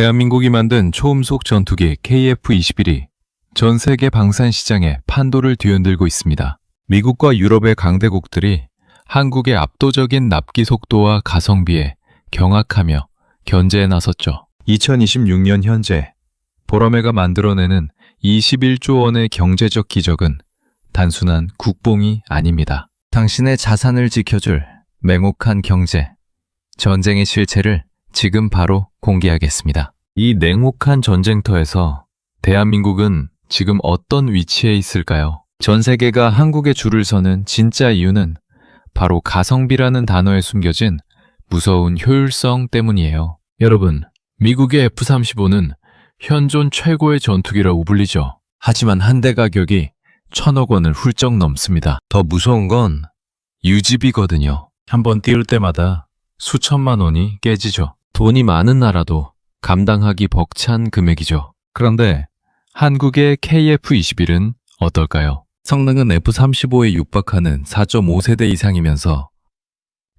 대한민국이 만든 초음속 전투기 KF-21이 전 세계 방산 시장에 판도를 뒤흔들고 있습니다. 미국과 유럽의 강대국들이 한국의 압도적인 납기 속도와 가성비에 경악하며 견제에 나섰죠. 2026년 현재 보라매가 만들어내는 21조 원의 경제적 기적은 단순한 국뽕이 아닙니다. 당신의 자산을 지켜줄 맹혹한 경제, 전쟁의 실체를 지금 바로 공개하겠습니다. 이 냉혹한 전쟁터에서 대한민국은 지금 어떤 위치에 있을까요? 전 세계가 한국에 줄을 서는 진짜 이유는 바로 가성비라는 단어에 숨겨진 무서운 효율성 때문이에요. 여러분, 미국의 F-35는 현존 최고의 전투기라고 불리죠. 하지만 한 대 가격이 1,000억 원을 훌쩍 넘습니다. 더 무서운 건 유지비거든요. 한번 띄울 때마다 수천만 원이 깨지죠. 돈이 많은 나라도 감당하기 벅찬 금액이죠. 그런데 한국의 KF-21은 어떨까요? 성능은 F-35에 육박하는 4.5세대 이상이면서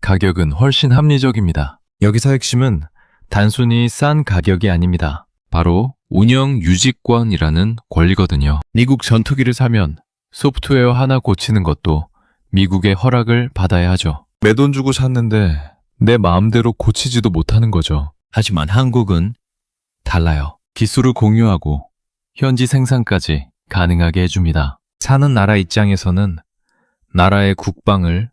가격은 훨씬 합리적입니다. 여기서 핵심은 단순히 싼 가격이 아닙니다. 바로 운영 유지권이라는 권리거든요. 미국 전투기를 사면 소프트웨어 하나 고치는 것도 미국의 허락을 받아야 하죠. 내 돈 주고 샀는데 내 마음대로 고치지도 못하는 거죠. 하지만 한국은 달라요. 기술을 공유하고 현지 생산까지 가능하게 해줍니다. 사는 나라 입장에서는 나라의 국방을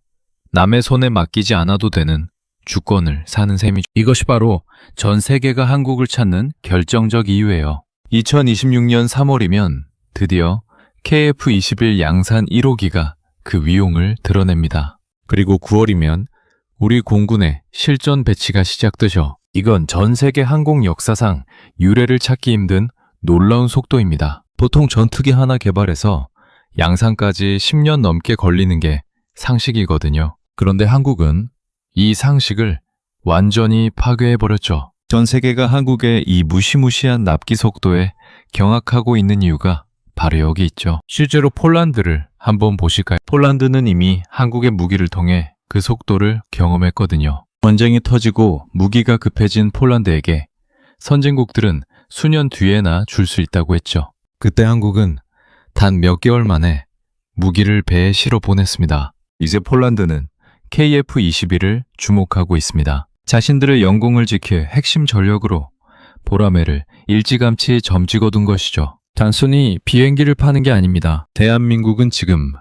남의 손에 맡기지 않아도 되는 주권을 사는 셈이죠. 이것이 바로 전 세계가 한국을 찾는 결정적 이유예요. 2026년 3월이면 드디어 KF-21 양산 1호기가 그 위용을 드러냅니다. 그리고 9월이면 우리 공군의 실전 배치가 시작되죠. 이건 전 세계 항공 역사상 유례를 찾기 힘든 놀라운 속도입니다. 보통 전투기 하나 개발해서 양산까지 10년 넘게 걸리는 게 상식이거든요. 그런데 한국은 이 상식을 완전히 파괴해버렸죠. 전 세계가 한국의 이 무시무시한 납기 속도에 경악하고 있는 이유가 바로 여기 있죠. 실제로 폴란드를 한번 보실까요? 폴란드는 이미 한국의 무기를 통해 그 속도를 경험했거든요. 전쟁이 터지고 무기가 급해진 폴란드에게 선진국들은 수년 뒤에나 줄 수 있다고 했죠. 그때 한국은 단 몇 개월 만에 무기를 배에 실어 보냈습니다. 이제 폴란드는 KF-21을 주목하고 있습니다. 자신들의 영공을 지킬 핵심 전력으로 보라매를 일찌감치 점찍어둔 것이죠. 단순히 비행기를 파는 게 아닙니다. 대한민국은 지금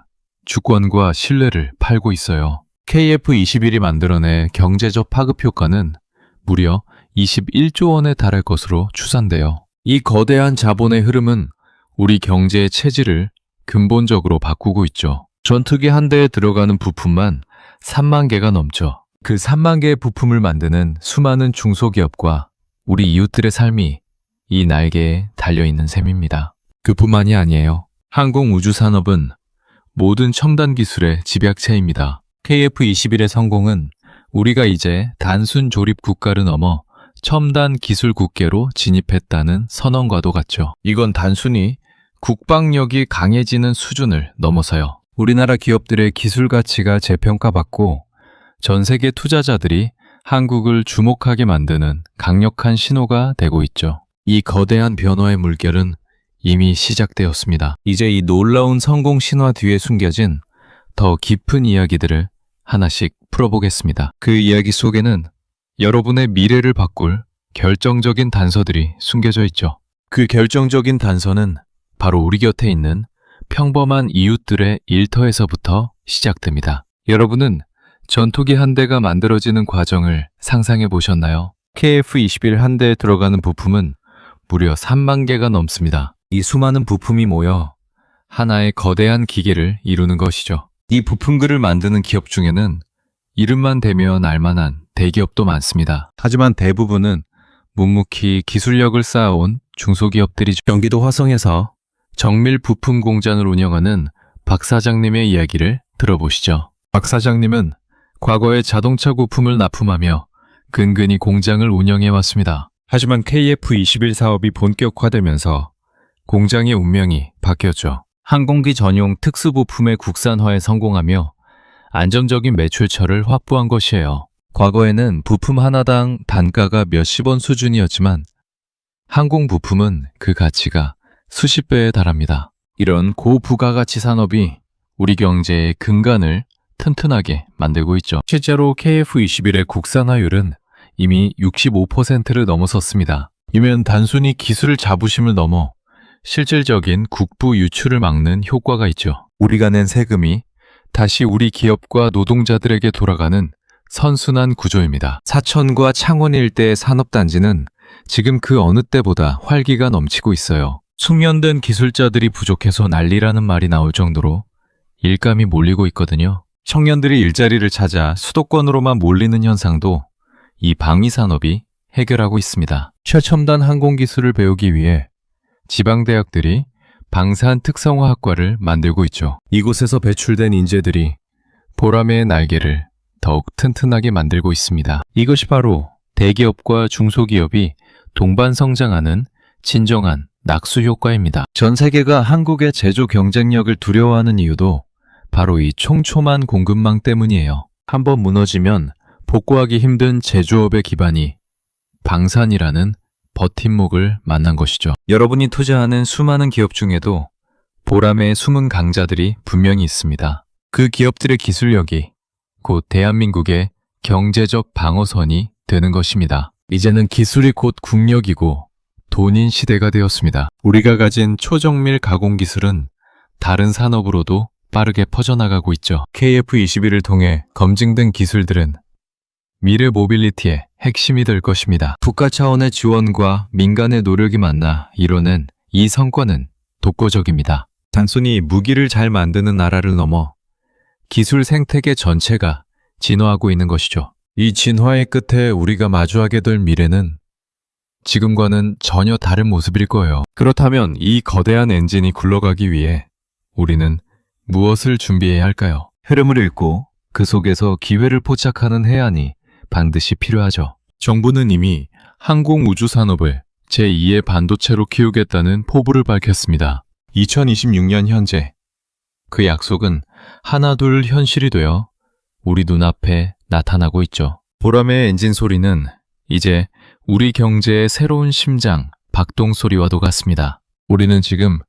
주권과 신뢰를 팔고 있어요. KF-21이 만들어낸 경제적 파급 효과는 무려 21조 원에 달할 것으로 추산돼요. 이 거대한 자본의 흐름은 우리 경제의 체질을 근본적으로 바꾸고 있죠. 전투기 한 대에 들어가는 부품만 3만 개가 넘죠. 그 3만 개의 부품을 만드는 수많은 중소기업과 우리 이웃들의 삶이 이 날개에 달려있는 셈입니다. 그뿐만이 아니에요. 항공우주산업은 모든 첨단 기술의 집약체입니다. KF-21의 성공은 우리가 이제 단순 조립 국가를 넘어 첨단 기술 국계로 진입했다는 선언과도 같죠. 이건 단순히 국방력이 강해지는 수준을 넘어서요. 우리나라 기업들의 기술 가치가 재평가받고 전 세계 투자자들이 한국을 주목하게 만드는 강력한 신호가 되고 있죠. 이 거대한 변화의 물결은 이미 시작되었습니다. 이제 이 놀라운 성공 신화 뒤에 숨겨진 더 깊은 이야기들을 하나씩 풀어보겠습니다. 그 이야기 속에는 여러분의 미래를 바꿀 결정적인 단서들이 숨겨져 있죠. 그 결정적인 단서는 바로 우리 곁에 있는 평범한 이웃들의 일터에서부터 시작됩니다. 여러분은 전투기 한 대가 만들어지는 과정을 상상해 보셨나요? KF-21 한 대에 들어가는 부품은 무려 3만 개가 넘습니다. 이 수많은 부품이 모여 하나의 거대한 기계를 이루는 것이죠. 이 부품들을 만드는 기업 중에는 이름만 대면 알만한 대기업도 많습니다. 하지만 대부분은 묵묵히 기술력을 쌓아온 중소기업들이죠. 경기도 화성에서 정밀 부품 공장을 운영하는 박 사장님의 이야기를 들어보시죠. 박 사장님은 과거에 자동차 부품을 납품하며 근근히 공장을 운영해왔습니다. 하지만 KF-21 사업이 본격화되면서 공장의 운명이 바뀌었죠. 항공기 전용 특수부품의 국산화에 성공하며 안정적인 매출처를 확보한 것이에요. 과거에는 부품 하나당 단가가 몇십 원 수준이었지만 항공 부품은 그 가치가 수십 배에 달합니다. 이런 고부가가치 산업이 우리 경제의 근간을 튼튼하게 만들고 있죠. 실제로 KF-21의 국산화율은 이미 65%를 넘어섰습니다. 이면 단순히 기술 자부심을 넘어 실질적인 국부 유출을 막는 효과가 있죠. 우리가 낸 세금이 다시 우리 기업과 노동자들에게 돌아가는 선순환 구조입니다. 사천과 창원 일대의 산업단지는 지금 그 어느 때보다 활기가 넘치고 있어요. 숙련된 기술자들이 부족해서 난리라는 말이 나올 정도로 일감이 몰리고 있거든요. 청년들이 일자리를 찾아 수도권으로만 몰리는 현상도 이 방위산업이 해결하고 있습니다. 최첨단 항공기술을 배우기 위해 지방대학들이 방산 특성화학과를 만들고 있죠. 이곳에서 배출된 인재들이 보라매의 날개를 더욱 튼튼하게 만들고 있습니다. 이것이 바로 대기업과 중소기업이 동반 성장하는 진정한 낙수 효과입니다. 전 세계가 한국의 제조 경쟁력을 두려워하는 이유도 바로 이 촘촘한 공급망 때문이에요. 한번 무너지면 복구하기 힘든 제조업의 기반이 방산이라는 버팀목을 만난 것이죠. 여러분이 투자하는 수많은 기업 중에도 보라매의 숨은 강자들이 분명히 있습니다. 그 기업들의 기술력이 곧 대한민국의 경제적 방어선이 되는 것입니다. 이제는 기술이 곧 국력이고 돈인 시대가 되었습니다. 우리가 가진 초정밀 가공 기술은 다른 산업으로도 빠르게 퍼져나가고 있죠. KF-21을 통해 검증된 기술들은 미래 모빌리티의 핵심이 될 것입니다. 국가 차원의 지원과 민간의 노력이 만나 이뤄낸 이 성과는 독보적입니다. 단순히 무기를 잘 만드는 나라를 넘어 기술 생태계 전체가 진화하고 있는 것이죠. 이 진화의 끝에 우리가 마주하게 될 미래는 지금과는 전혀 다른 모습일 거예요. 그렇다면 이 거대한 엔진이 굴러가기 위해 우리는 무엇을 준비해야 할까요? 흐름을 읽고 그 속에서 기회를 포착하는 해안이 반드시 필요하죠. 정부는 이미 항공우주산업을 제2의 반도체로 키우겠다는 포부를 밝혔습니다. 2026년 현재 그 약속은 하나둘 현실이 되어 우리 눈앞에 나타나고 있죠. 보라매의 엔진 소리는 이제 우리 경제의 새로운 심장 박동 소리와도 같습니다. 우리는 지금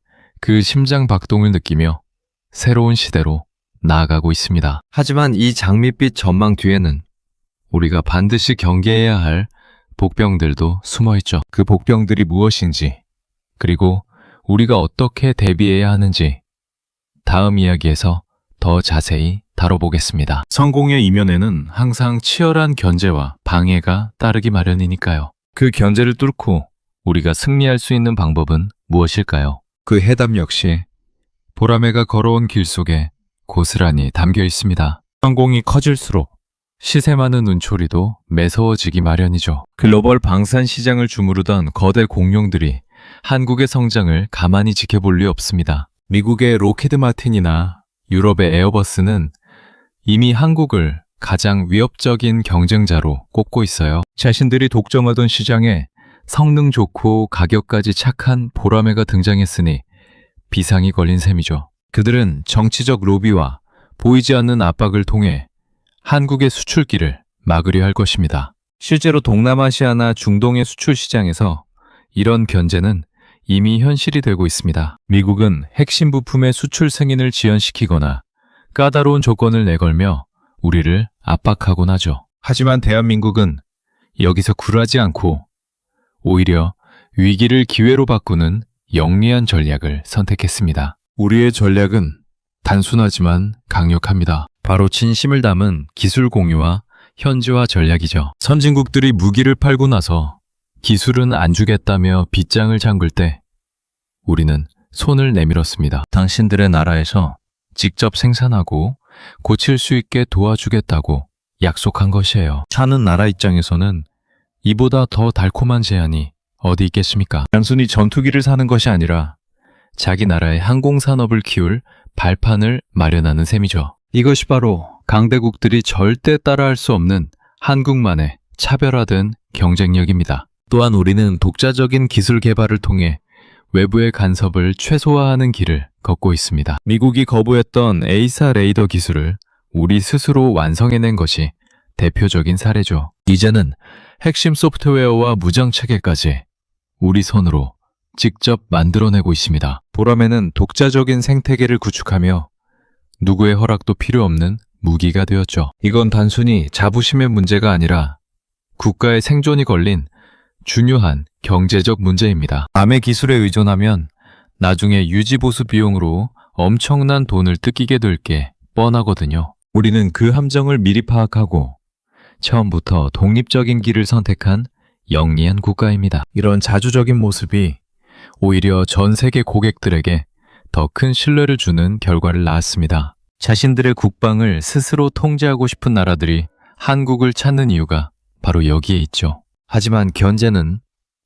그 심장 박동을 느끼며 새로운 시대로 나아가고 있습니다. 하지만 이 장밋빛 전망 뒤에는 우리가 반드시 경계해야 할 복병들도 숨어있죠. 그 복병들이 무엇인지, 그리고 우리가 어떻게 대비해야 하는지 다음 이야기에서 더 자세히 다뤄보겠습니다. 성공의 이면에는 항상 치열한 견제와 방해가 따르기 마련이니까요. 그 견제를 뚫고 우리가 승리할 수 있는 방법은 무엇일까요? 그 해답 역시 보라매가 걸어온 길 속에 고스란히 담겨 있습니다. 성공이 커질수록 시세 많은 운초리도 매서워지기 마련이죠. 글로벌 방산 시장을 주무르던 거대 공룡들이 한국의 성장을 가만히 지켜볼 리 없습니다. 미국의 로키드 마틴이나 유럽의 에어버스는 이미 한국을 가장 위협적인 경쟁자로 꼽고 있어요. 자신들이 독점하던 시장에 성능 좋고 가격까지 착한 보라매가 등장했으니 비상이 걸린 셈이죠. 그들은 정치적 로비와 보이지 않는 압박을 통해 한국의 수출길을 막으려 할 것입니다. 실제로 동남아시아나 중동의 수출 시장에서 이런 견제는 이미 현실이 되고 있습니다. 미국은 핵심 부품의 수출 승인을 지연시키거나 까다로운 조건을 내걸며 우리를 압박하곤 하죠. 하지만 대한민국은 여기서 굴하지 않고 오히려 위기를 기회로 바꾸는 영리한 전략을 선택했습니다. 우리의 전략은 단순하지만 강력합니다. 바로 진심을 담은 기술 공유와 현지화 전략이죠. 선진국들이 무기를 팔고 나서 기술은 안 주겠다며 빗장을 잠글 때 우리는 손을 내밀었습니다. 당신들의 나라에서 직접 생산하고 고칠 수 있게 도와주겠다고 약속한 것이에요. 사는 나라 입장에서는 이보다 더 달콤한 제안이 어디 있겠습니까? 단순히 전투기를 사는 것이 아니라 자기 나라의 항공산업을 키울 발판을 마련하는 셈이죠. 이것이 바로 강대국들이 절대 따라할 수 없는 한국만의 차별화된 경쟁력입니다. 또한 우리는 독자적인 기술 개발을 통해 외부의 간섭을 최소화하는 길을 걷고 있습니다. 미국이 거부했던 A사 레이더 기술을 우리 스스로 완성해낸 것이 대표적인 사례죠. 이제는 핵심 소프트웨어와 무장 체계까지 우리 손으로 직접 만들어내고 있습니다. 보라매는 독자적인 생태계를 구축하며 누구의 허락도 필요 없는 무기가 되었죠. 이건 단순히 자부심의 문제가 아니라 국가의 생존이 걸린 중요한 경제적 문제입니다. 암의 기술에 의존하면 나중에 유지보수 비용으로 엄청난 돈을 뜯기게 될 게 뻔하거든요. 우리는 그 함정을 미리 파악하고 처음부터 독립적인 길을 선택한 영리한 국가입니다. 이런 자주적인 모습이 오히려 전 세계 고객들에게 더 큰 신뢰를 주는 결과를 낳았습니다. 자신들의 국방을 스스로 통제하고 싶은 나라들이 한국을 찾는 이유가 바로 여기에 있죠. 하지만 견제는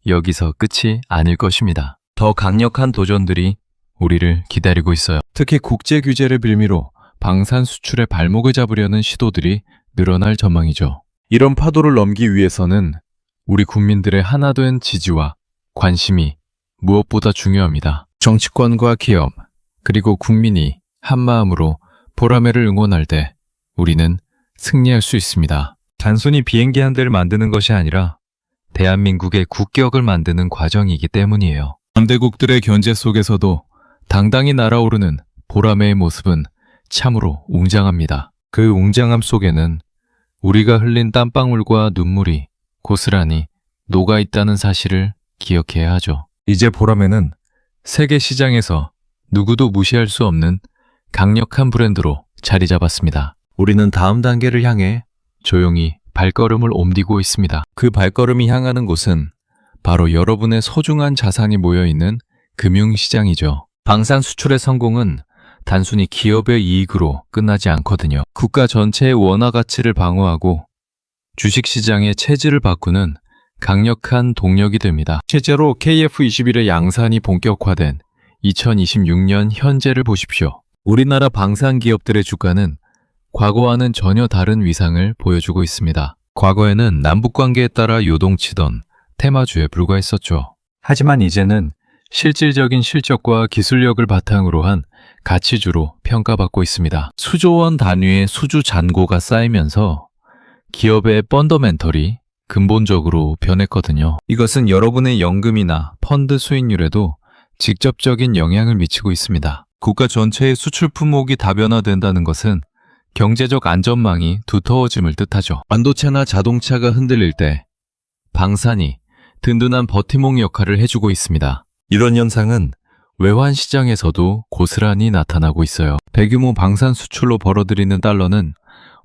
여기서 끝이 아닐 것입니다. 더 강력한 도전들이 우리를 기다리고 있어요. 특히 국제 규제를 빌미로 방산 수출의 발목을 잡으려는 시도들이 늘어날 전망이죠. 이런 파도를 넘기 위해서는 우리 국민들의 하나 된 지지와 관심이 무엇보다 중요합니다. 정치권과 기업, 그리고 국민이 한마음으로 보라매를 응원할 때 우리는 승리할 수 있습니다. 단순히 비행기 한 대를 만드는 것이 아니라 대한민국의 국격을 만드는 과정이기 때문이에요. 강대국들의 견제 속에서도 당당히 날아오르는 보라매의 모습은 참으로 웅장합니다. 그 웅장함 속에는 우리가 흘린 땀방울과 눈물이 고스란히 녹아있다는 사실을 기억해야 하죠. 이제 보라매는 세계 시장에서 누구도 무시할 수 없는 강력한 브랜드로 자리 잡았습니다. 우리는 다음 단계를 향해 조용히 발걸음을 옮기고 있습니다. 그 발걸음이 향하는 곳은 바로 여러분의 소중한 자산이 모여있는 금융시장이죠. 방산 수출의 성공은 단순히 기업의 이익으로 끝나지 않거든요. 국가 전체의 원화 가치를 방어하고 주식시장의 체질을 바꾸는 강력한 동력이 됩니다. 실제로 KF21의 양산이 본격화된 2026년 현재를 보십시오. 우리나라 방산 기업들의 주가는 과거와는 전혀 다른 위상을 보여주고 있습니다. 과거에는 남북관계에 따라 요동치던 테마주에 불과했었죠. 하지만 이제는 실질적인 실적과 기술력을 바탕으로 한 가치주로 평가받고 있습니다. 수조 원 단위의 수주 잔고가 쌓이면서 기업의 펀더멘털이 근본적으로 변했거든요. 이것은 여러분의 연금이나 펀드 수익률에도 직접적인 영향을 미치고 있습니다. 국가 전체의 수출 품목이 다변화된다는 것은 경제적 안전망이 두터워짐을 뜻하죠. 반도체나 자동차가 흔들릴 때 방산이 든든한 버팀목 역할을 해주고 있습니다. 이런 현상은 외환 시장에서도 고스란히 나타나고 있어요. 대규모 방산 수출로 벌어들이는 달러는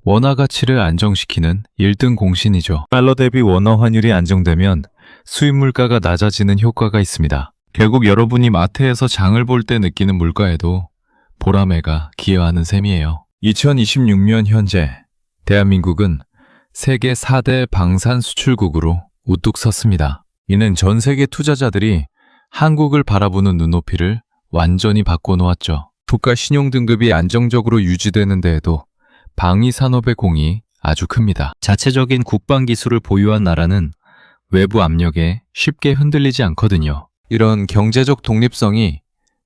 원화 가치를 안정시키는 1등 공신이죠. 달러 대비 원화 환율이 안정되면 수입 물가가 낮아지는 효과가 있습니다. 결국 여러분이 마트에서 장을 볼 때 느끼는 물가에도 보라매가 기여하는 셈이에요. 2026년 현재 대한민국은 세계 4대 방산 수출국으로 우뚝 섰습니다. 이는 전 세계 투자자들이 한국을 바라보는 눈높이를 완전히 바꿔놓았죠. 국가 신용 등급이 안정적으로 유지되는 데에도 방위 산업의 공이 아주 큽니다. 자체적인 국방 기술을 보유한 나라는 외부 압력에 쉽게 흔들리지 않거든요. 이런 경제적 독립성이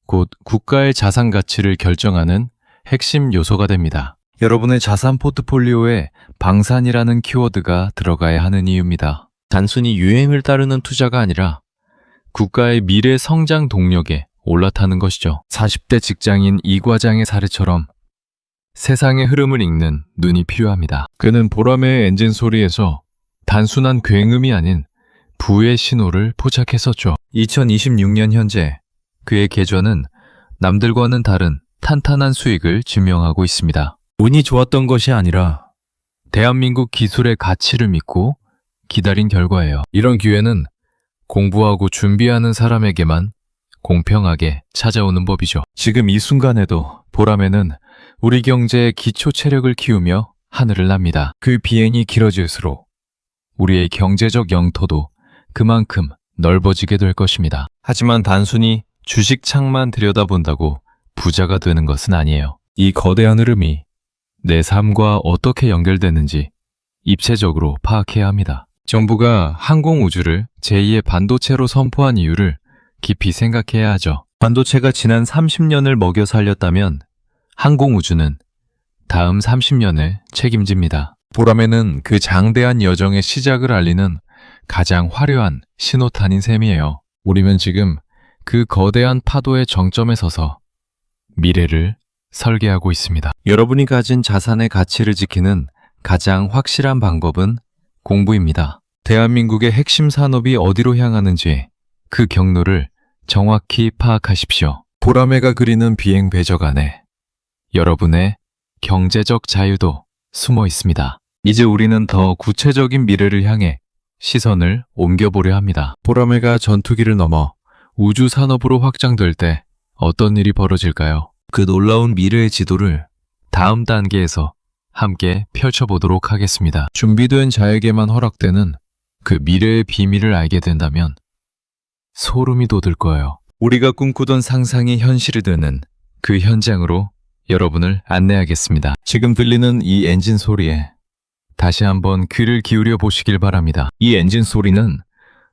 곧 국가의 자산 가치를 결정하는 핵심 요소가 됩니다. 여러분의 자산 포트폴리오에 방산이라는 키워드가 들어가야 하는 이유입니다. 단순히 유행을 따르는 투자가 아니라 국가의 미래 성장 동력에 올라타는 것이죠. 40대 직장인 이 과장의 사례처럼 세상의 흐름을 읽는 눈이 필요합니다. 그는 보라매의 엔진 소리에서 단순한 굉음이 아닌 부의 신호를 포착했었죠. 2026년 현재 그의 계좌는 남들과는 다른 탄탄한 수익을 증명하고 있습니다. 운이 좋았던 것이 아니라 대한민국 기술의 가치를 믿고 기다린 결과예요. 이런 기회는 공부하고 준비하는 사람에게만 공평하게 찾아오는 법이죠. 지금 이 순간에도 보라매는 우리 경제의 기초 체력을 키우며 하늘을 납니다. 그 비행이 길어질수록 우리의 경제적 영토도 그만큼 넓어지게 될 것입니다. 하지만 단순히 주식 창만 들여다본다고 부자가 되는 것은 아니에요. 이 거대한 흐름이 내 삶과 어떻게 연결되는지 입체적으로 파악해야 합니다. 정부가 항공우주를 제2의 반도체로 선포한 이유를 깊이 생각해야 하죠. 반도체가 지난 30년을 먹여 살렸다면 항공우주는 다음 30년을 책임집니다. 보라매는 그 장대한 여정의 시작을 알리는 가장 화려한 신호탄인 셈이에요. 우리는 지금 그 거대한 파도의 정점에 서서 미래를 설계하고 있습니다. 여러분이 가진 자산의 가치를 지키는 가장 확실한 방법은 공부입니다. 대한민국의 핵심 산업이 어디로 향하는지 그 경로를 정확히 파악하십시오. 보라매가 그리는 비행 배적 안에 여러분의 경제적 자유도 숨어 있습니다. 이제 우리는 더 구체적인 미래를 향해 시선을 옮겨보려 합니다. 보라매가 전투기를 넘어 우주 산업으로 확장될 때 어떤 일이 벌어질까요? 그 놀라운 미래의 지도를 다음 단계에서 함께 펼쳐보도록 하겠습니다. 준비된 자에게만 허락되는 그 미래의 비밀을 알게 된다면 소름이 돋을 거예요. 우리가 꿈꾸던 상상이 현실이 되는 그 현장으로 여러분을 안내하겠습니다. 지금 들리는 이 엔진 소리에 다시 한번 귀를 기울여 보시길 바랍니다. 이 엔진 소리는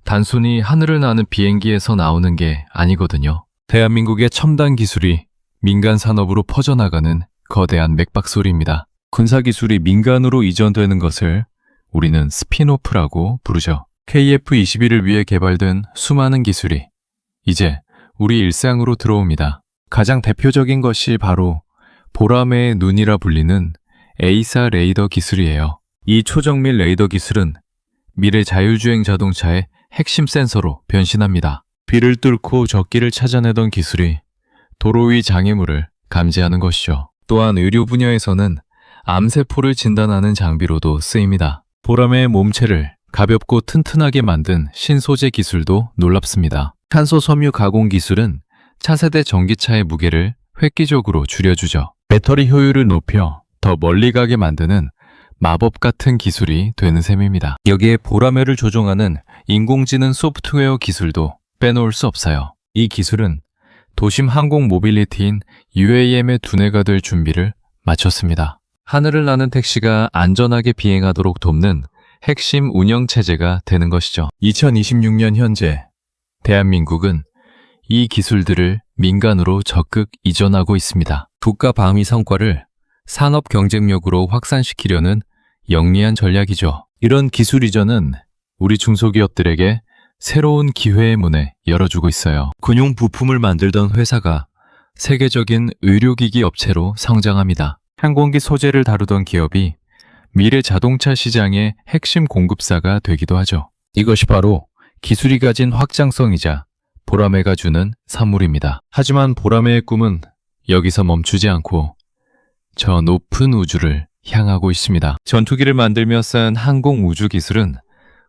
단순히 하늘을 나는 비행기에서 나오는 게 아니거든요. 대한민국의 첨단 기술이 민간 산업으로 퍼져나가는 거대한 맥박소리입니다. 군사기술이 민간으로 이전되는 것을 우리는 스핀오프라고 부르죠. KF-21을 위해 개발된 수많은 기술이 이제 우리 일상으로 들어옵니다. 가장 대표적인 것이 바로 보라매의 눈이라 불리는 에이사 레이더 기술이에요. 이 초정밀 레이더 기술은 미래 자율주행 자동차의 핵심 센서로 변신합니다. 비를 뚫고 적기를 찾아내던 기술이 도로 위 장애물을 감지하는 것이죠. 또한 의료 분야에서는 암세포를 진단하는 장비로도 쓰입니다. 보라매의 몸체를 가볍고 튼튼하게 만든 신소재 기술도 놀랍습니다. 탄소 섬유 가공 기술은 차세대 전기차의 무게를 획기적으로 줄여주죠. 배터리 효율을 높여 더 멀리 가게 만드는 마법 같은 기술이 되는 셈입니다. 여기에 보라매를 조종하는 인공지능 소프트웨어 기술도 빼놓을 수 없어요. 이 기술은 도심 항공 모빌리티인 UAM의 두뇌가 될 준비를 마쳤습니다. 하늘을 나는 택시가 안전하게 비행하도록 돕는 핵심 운영체제가 되는 것이죠. 2026년 현재 대한민국은 이 기술들을 민간으로 적극 이전하고 있습니다. 국가 방위 성과를 산업 경쟁력으로 확산시키려는 영리한 전략이죠. 이런 기술 이전은 우리 중소기업들에게 새로운 기회의 문을 열어주고 있어요. 군용 부품을 만들던 회사가 세계적인 의료기기 업체로 성장합니다. 항공기 소재를 다루던 기업이 미래 자동차 시장의 핵심 공급사가 되기도 하죠. 이것이 바로 기술이 가진 확장성이자 보라매가 주는 선물입니다. 하지만 보라매의 꿈은 여기서 멈추지 않고 저 높은 우주를 향하고 있습니다. 전투기를 만들며 쌓은 항공 우주 기술은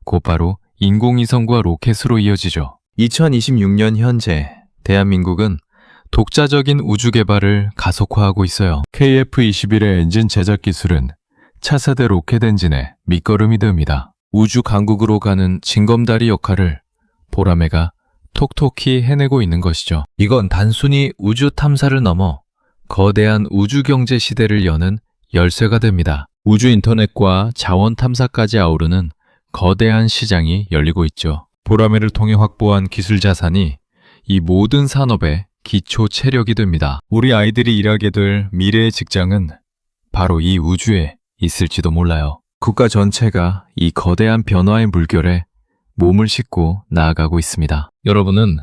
곧바로 인공위성과 로켓으로 이어지죠. 2026년 현재 대한민국은 독자적인 우주 개발을 가속화하고 있어요. KF-21의 엔진 제작 기술은 차세대 로켓 엔진의 밑거름이 됩니다. 우주 강국으로 가는 징검다리 역할을 보라매가 톡톡히 해내고 있는 것이죠. 이건 단순히 우주 탐사를 넘어 거대한 우주 경제 시대를 여는 열쇠가 됩니다. 우주 인터넷과 자원 탐사까지 아우르는 거대한 시장이 열리고 있죠. 보라매를 통해 확보한 기술 자산이 이 모든 산업의 기초 체력이 됩니다. 우리 아이들이 일하게 될 미래의 직장은 바로 이 우주에 있을지도 몰라요. 국가 전체가 이 거대한 변화의 물결에 몸을 싣고 나아가고 있습니다. 여러분은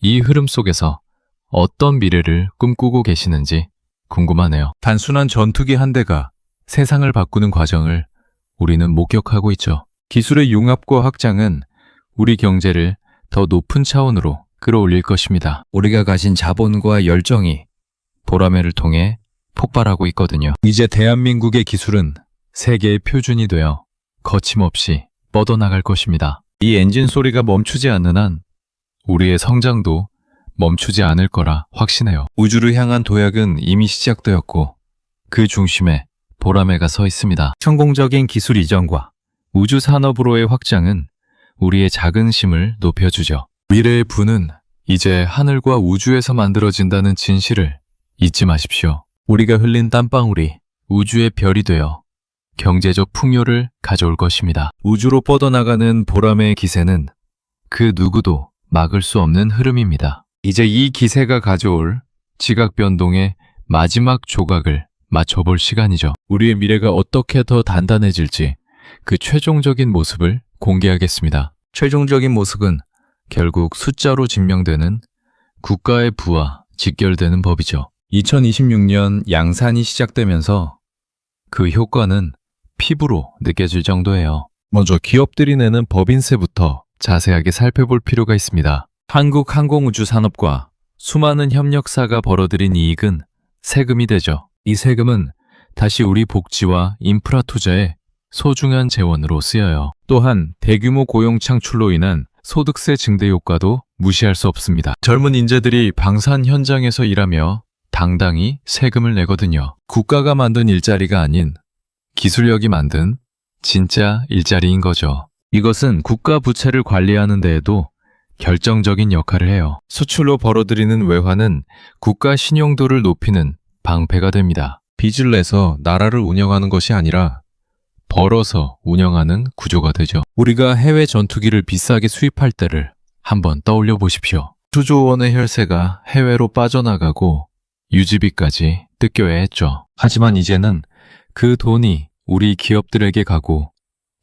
이 흐름 속에서 어떤 미래를 꿈꾸고 계시는지 궁금하네요. 단순한 전투기 한 대가 세상을 바꾸는 과정을 우리는 목격하고 있죠. 기술의 융합과 확장은 우리 경제를 더 높은 차원으로 끌어올릴 것입니다. 우리가 가진 자본과 열정이 보라매를 통해 폭발하고 있거든요. 이제 대한민국의 기술은 세계의 표준이 되어 거침없이 뻗어나갈 것입니다. 이 엔진 소리가 멈추지 않는 한 우리의 성장도 멈추지 않을 거라 확신해요. 우주를 향한 도약은 이미 시작되었고 그 중심에 보라매가 서 있습니다. 성공적인 기술 이전과 우주 산업으로의 확장은 우리의 자긍심을 높여주죠. 미래의 부는 이제 하늘과 우주에서 만들어진다는 진실을 잊지 마십시오. 우리가 흘린 땀방울이 우주의 별이 되어 경제적 풍요를 가져올 것입니다. 우주로 뻗어나가는 보라매의 기세는 그 누구도 막을 수 없는 흐름입니다. 이제 이 기세가 가져올 지각 변동의 마지막 조각을 맞춰볼 시간이죠. 우리의 미래가 어떻게 더 단단해질지 그 최종적인 모습을 공개하겠습니다. 최종적인 모습은 결국 숫자로 증명되는 국가의 부와 직결되는 법이죠. 2026년 양산이 시작되면서 그 효과는 피부로 느껴질 정도예요. 먼저 기업들이 내는 법인세부터 자세하게 살펴볼 필요가 있습니다. 한국 항공우주산업과 수많은 협력사가 벌어들인 이익은 세금이 되죠. 이 세금은 다시 우리 복지와 인프라 투자에 소중한 재원으로 쓰여요. 또한 대규모 고용 창출로 인한 소득세 증대 효과도 무시할 수 없습니다. 젊은 인재들이 방산 현장에서 일하며 당당히 세금을 내거든요. 국가가 만든 일자리가 아닌 기술력이 만든 진짜 일자리인 거죠. 이것은 국가 부채를 관리하는 데에도 결정적인 역할을 해요. 수출로 벌어들이는 외환은 국가 신용도를 높이는 방패가 됩니다. 빚을 내서 나라를 운영하는 것이 아니라 벌어서 운영하는 구조가 되죠. 우리가 해외 전투기를 비싸게 수입할 때를 한번 떠올려 보십시오. 수조 원의 혈세가 해외로 빠져나가고 유지비까지 뜯겨야 했죠. 하지만 이제는 그 돈이 우리 기업들에게 가고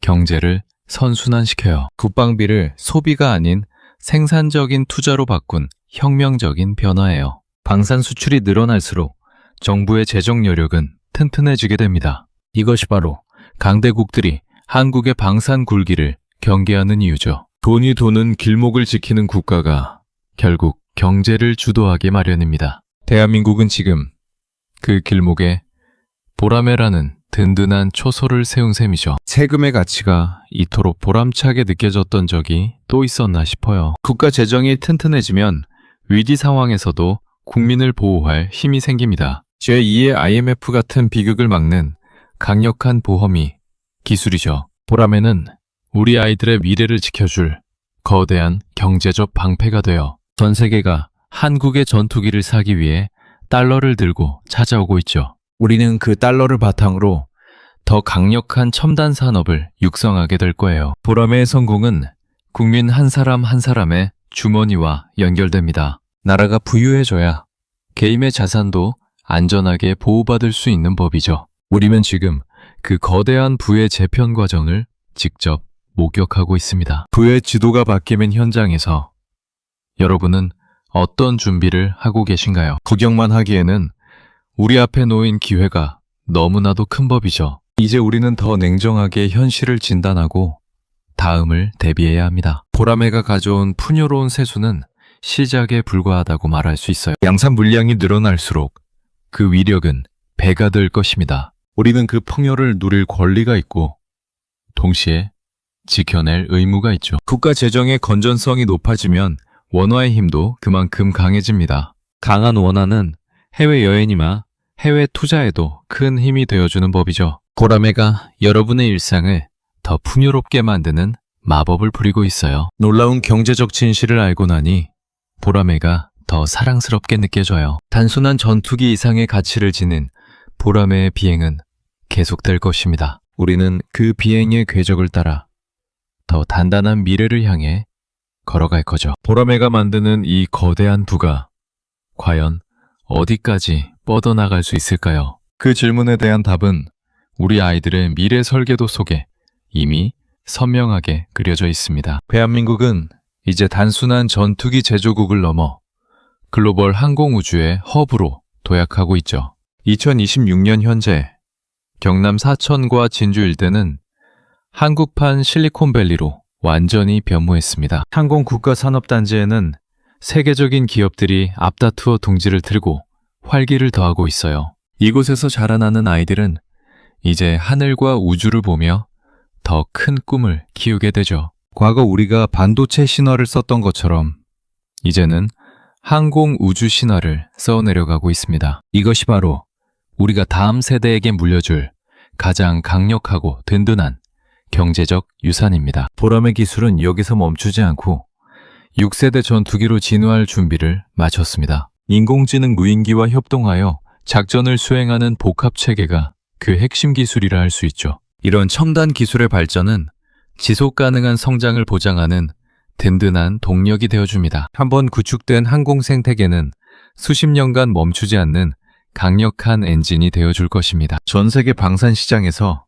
경제를 선순환시켜요. 국방비를 소비가 아닌 생산적인 투자로 바꾼 혁명적인 변화예요. 방산 수출이 늘어날수록 정부의 재정 여력은 튼튼해지게 됩니다. 이것이 바로 강대국들이 한국의 방산 굴기를 경계하는 이유죠. 돈이 도는 길목을 지키는 국가가 결국 경제를 주도하게 마련입니다. 대한민국은 지금 그 길목에 보라매라는 든든한 초소를 세운 셈이죠. 세금의 가치가 이토록 보람차게 느껴졌던 적이 또 있었나 싶어요. 국가 재정이 튼튼해지면 위기 상황에서도 국민을 보호할 힘이 생깁니다. 제2의 IMF 같은 비극을 막는 강력한 보험이 기술이죠. 보라매는 우리 아이들의 미래를 지켜줄 거대한 경제적 방패가 되어 전 세계가 한국의 전투기를 사기 위해 달러를 들고 찾아오고 있죠. 우리는 그 달러를 바탕으로 더 강력한 첨단 산업을 육성하게 될 거예요. 보라매의 성공은 국민 한 사람 한 사람의 주머니와 연결됩니다. 나라가 부유해져야 개인의 자산도 안전하게 보호받을 수 있는 법이죠. 우리는 지금 그 거대한 부의 재편 과정을 직접 목격하고 있습니다. 부의 지도가 바뀌는 현장에서 여러분은 어떤 준비를 하고 계신가요? 구경만 하기에는 우리 앞에 놓인 기회가 너무나도 큰 법이죠. 이제 우리는 더 냉정하게 현실을 진단하고 다음을 대비해야 합니다. 보라매가 가져온 풍요로운 세수는 시작에 불과하다고 말할 수 있어요. 양산 물량이 늘어날수록 그 위력은 배가 될 것입니다. 우리는 그 풍요를 누릴 권리가 있고 동시에 지켜낼 의무가 있죠. 국가 재정의 건전성이 높아지면 원화의 힘도 그만큼 강해집니다. 강한 원화는 해외여행이나 해외 투자에도 큰 힘이 되어주는 법이죠. 보라매가 여러분의 일상을 더 풍요롭게 만드는 마법을 부리고 있어요. 놀라운 경제적 진실을 알고 나니 보라매가 더 사랑스럽게 느껴져요. 단순한 전투기 이상의 가치를 지닌 보라매의 비행은 계속될 것입니다. 우리는 그 비행의 궤적을 따라 더 단단한 미래를 향해 걸어갈 거죠. 보라매가 만드는 이 거대한 부가 과연 어디까지 뻗어나갈 수 있을까요? 그 질문에 대한 답은 우리 아이들의 미래 설계도 속에 이미 선명하게 그려져 있습니다. 대한민국은 이제 단순한 전투기 제조국을 넘어 글로벌 항공우주의 허브로 도약하고 있죠. 2026년 현재 경남 사천과 진주 일대는 한국판 실리콘밸리로 완전히 변모했습니다. 항공국가산업단지에는 세계적인 기업들이 앞다투어 둥지를 틀고 활기를 더하고 있어요. 이곳에서 자라나는 아이들은 이제 하늘과 우주를 보며 더 큰 꿈을 키우게 되죠. 과거 우리가 반도체 신화를 썼던 것처럼 이제는 항공 우주 신화를 써내려가고 있습니다. 이것이 바로 우리가 다음 세대에게 물려줄 가장 강력하고 든든한 경제적 유산입니다. 보라매 기술은 여기서 멈추지 않고 6세대 전투기로 진화할 준비를 마쳤습니다. 인공지능 무인기와 협동하여 작전을 수행하는 복합체계가 그 핵심 기술이라 할 수 있죠. 이런 첨단 기술의 발전은 지속 가능한 성장을 보장하는 든든한 동력이 되어줍니다. 한번 구축된 항공 생태계는 수십 년간 멈추지 않는 강력한 엔진이 되어줄 것입니다. 전 세계 방산 시장에서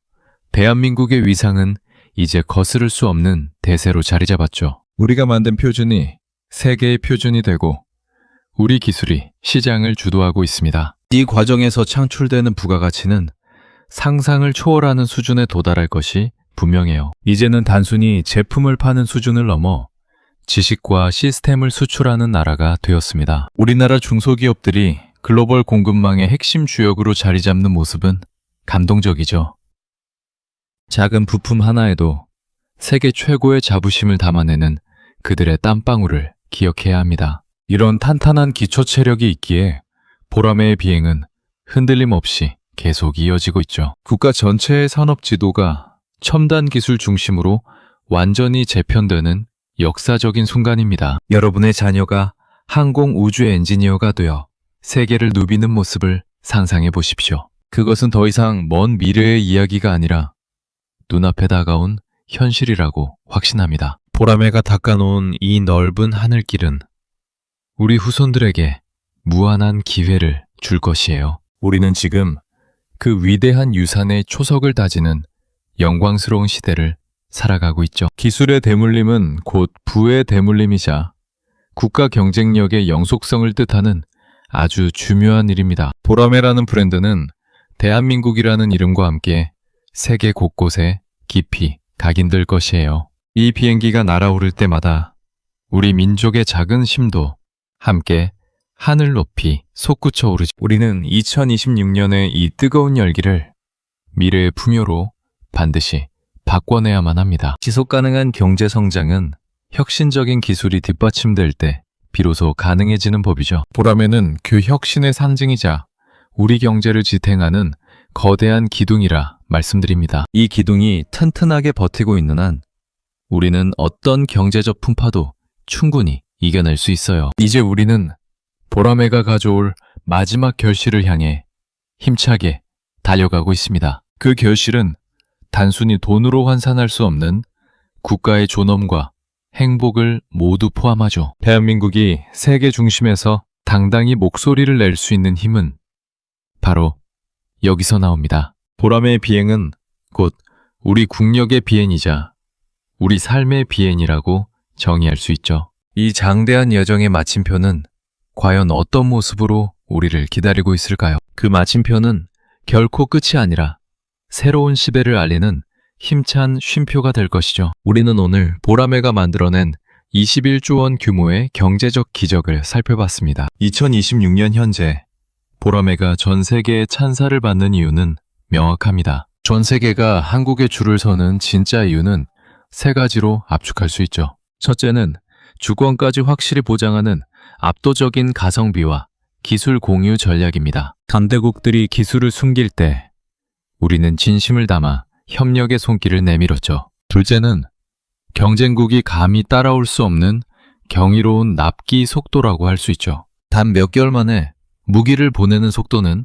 대한민국의 위상은 이제 거스를 수 없는 대세로 자리 잡았죠. 우리가 만든 표준이 세계의 표준이 되고 우리 기술이 시장을 주도하고 있습니다. 이 과정에서 창출되는 부가가치는 상상을 초월하는 수준에 도달할 것이 분명해요. 이제는 단순히 제품을 파는 수준을 넘어 지식과 시스템을 수출하는 나라가 되었습니다. 우리나라 중소기업들이 글로벌 공급망의 핵심 주역으로 자리 잡는 모습은 감동적이죠. 작은 부품 하나에도 세계 최고의 자부심을 담아내는 그들의 땀방울을 기억해야 합니다. 이런 탄탄한 기초 체력이 있기에 보라매의 비행은 흔들림 없이 계속 이어지고 있죠. 국가 전체의 산업 지도가 첨단 기술 중심으로 완전히 재편되는 역사적인 순간입니다. 여러분의 자녀가 항공 우주 엔지니어가 되어 세계를 누비는 모습을 상상해 보십시오. 그것은 더 이상 먼 미래의 이야기가 아니라 눈앞에 다가온 현실이라고 확신합니다. 보라매가 닦아놓은 이 넓은 하늘길은 우리 후손들에게 무한한 기회를 줄 것이에요. 우리는 지금 그 위대한 유산의 초석을 다지는 영광스러운 시대를 살아가고 있죠. 기술의 대물림은 곧 부의 대물림이자 국가 경쟁력의 영속성을 뜻하는 아주 중요한 일입니다. 보라매라는 브랜드는 대한민국이라는 이름과 함께 세계 곳곳에 깊이 각인될 것이에요. 이 비행기가 날아오를 때마다 우리 민족의 작은 심도 함께 하늘 높이 솟구쳐 오르지. 우리는 2026년의 이 뜨거운 열기를 미래의 풍요로 반드시 바꿔내야만 합니다. 지속가능한 경제 성장은 혁신적인 기술이 뒷받침될 때 비로소 가능해지는 법이죠. 보라매는 그 혁신의 상징이자 우리 경제를 지탱하는 거대한 기둥이라 말씀드립니다. 이 기둥이 튼튼하게 버티고 있는 한 우리는 어떤 경제적 풍파도 충분히 이겨낼 수 있어요. 이제 우리는 보라매가 가져올 마지막 결실을 향해 힘차게 달려가고 있습니다. 그 결실은 단순히 돈으로 환산할 수 없는 국가의 존엄과 행복을 모두 포함하죠. 대한민국이 세계 중심에서 당당히 목소리를 낼 수 있는 힘은 바로 여기서 나옵니다. 보라매의 비행은 곧 우리 국력의 비행이자 우리 삶의 비행이라고 정의할 수 있죠. 이 장대한 여정의 마침표는 과연 어떤 모습으로 우리를 기다리고 있을까요? 그 마침표는 결코 끝이 아니라 새로운 시대를 알리는 힘찬 쉼표가 될 것이죠. 우리는 오늘 보라매가 만들어낸 21조 원 규모의 경제적 기적을 살펴봤습니다. 2026년 현재 보라매가 전 세계의 찬사를 받는 이유는 명확합니다. 전 세계가 한국에 줄을 서는 진짜 이유는 세 가지로 압축할 수 있죠. 첫째는 주권까지 확실히 보장하는 압도적인 가성비와 기술 공유 전략입니다. 강대국들이 기술을 숨길 때 우리는 진심을 담아 협력의 손길을 내밀었죠. 둘째는 경쟁국이 감히 따라올 수 없는 경이로운 납기 속도라고 할 수 있죠. 단 몇 개월 만에 무기를 보내는 속도는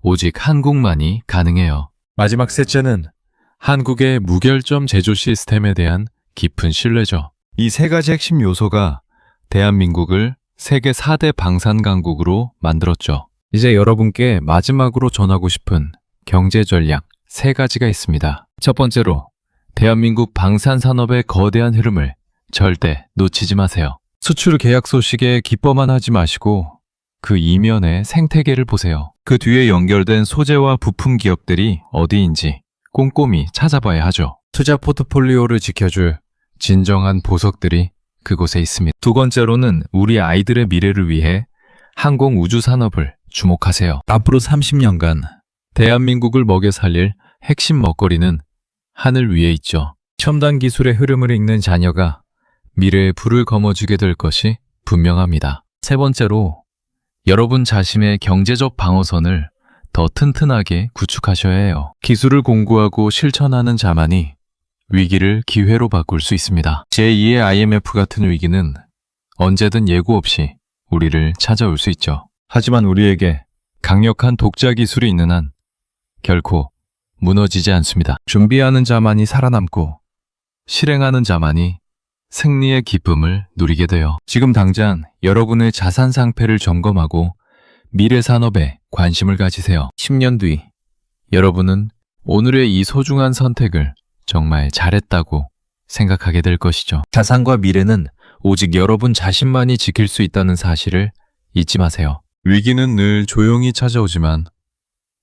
오직 한국만이 가능해요. 마지막 셋째는 한국의 무결점 제조 시스템에 대한 깊은 신뢰죠. 이 세 가지 핵심 요소가 대한민국을 세계 4대 방산 강국으로 만들었죠. 이제 여러분께 마지막으로 전하고 싶은 경제 전략 3가지가 있습니다. 첫 번째로 대한민국 방산 산업의 거대한 흐름을 절대 놓치지 마세요. 수출 계약 소식에 기뻐만 하지 마시고 그 이면의 생태계를 보세요. 그 뒤에 연결된 소재와 부품 기업들이 어디인지 꼼꼼히 찾아봐야 하죠. 투자 포트폴리오를 지켜줄 진정한 보석들이 그곳에 있습니다. 두 번째로는 우리 아이들의 미래를 위해 항공 우주 산업을 주목하세요. 앞으로 30년간 대한민국을 먹여 살릴 핵심 먹거리는 하늘 위에 있죠. 첨단 기술의 흐름을 읽는 자녀가 미래의 불을 거머쥐게 될 것이 분명합니다. 세 번째로 여러분 자신의 경제적 방어선을 더 튼튼하게 구축하셔야 해요. 기술을 공부하고 실천하는 자만이 위기를 기회로 바꿀 수 있습니다. 제2의 IMF 같은 위기는 언제든 예고 없이 우리를 찾아올 수 있죠. 하지만 우리에게 강력한 독자 기술이 있는 한 결코 무너지지 않습니다. 준비하는 자만이 살아남고 실행하는 자만이 승리의 기쁨을 누리게 돼요. 지금 당장 여러분의 자산 상태를 점검하고 미래 산업에 관심을 가지세요. 10년 뒤 여러분은 오늘의 이 소중한 선택을 정말 잘했다고 생각하게 될 것이죠. 자산과 미래는 오직 여러분 자신만이 지킬 수 있다는 사실을 잊지 마세요. 위기는 늘 조용히 찾아오지만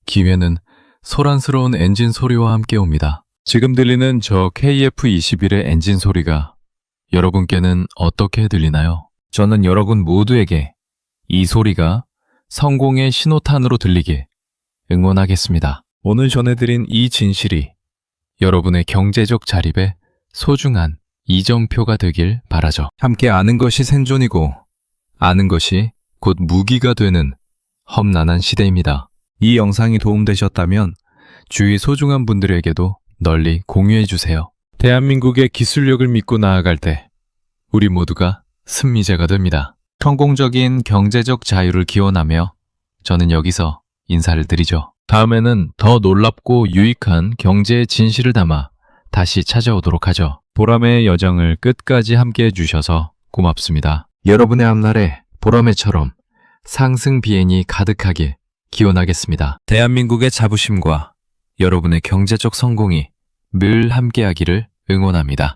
기회는 소란스러운 엔진 소리와 함께 옵니다. 지금 들리는 저 KF-21의 엔진 소리가 여러분께는 어떻게 들리나요? 저는 여러분 모두에게 이 소리가 성공의 신호탄으로 들리길 응원하겠습니다. 오늘 전해드린 이 진실이 여러분의 경제적 자립에 소중한 이정표가 되길 바라죠. 함께 아는 것이 생존이고 아는 것이 곧 무기가 되는 험난한 시대입니다. 이 영상이 도움되셨다면 주위 소중한 분들에게도 널리 공유해주세요. 대한민국의 기술력을 믿고 나아갈 때 우리 모두가 승리자가 됩니다. 성공적인 경제적 자유를 기원하며 저는 여기서 인사를 드리죠. 다음에는 더 놀랍고 유익한 경제의 진실을 담아 다시 찾아오도록 하죠. 보람의 여정을 끝까지 함께 해주셔서 고맙습니다. 여러분의 앞날에 보람의처럼 상승 비행이 가득하길 기원하겠습니다. 대한민국의 자부심과 여러분의 경제적 성공이 늘 함께하기를 응원합니다.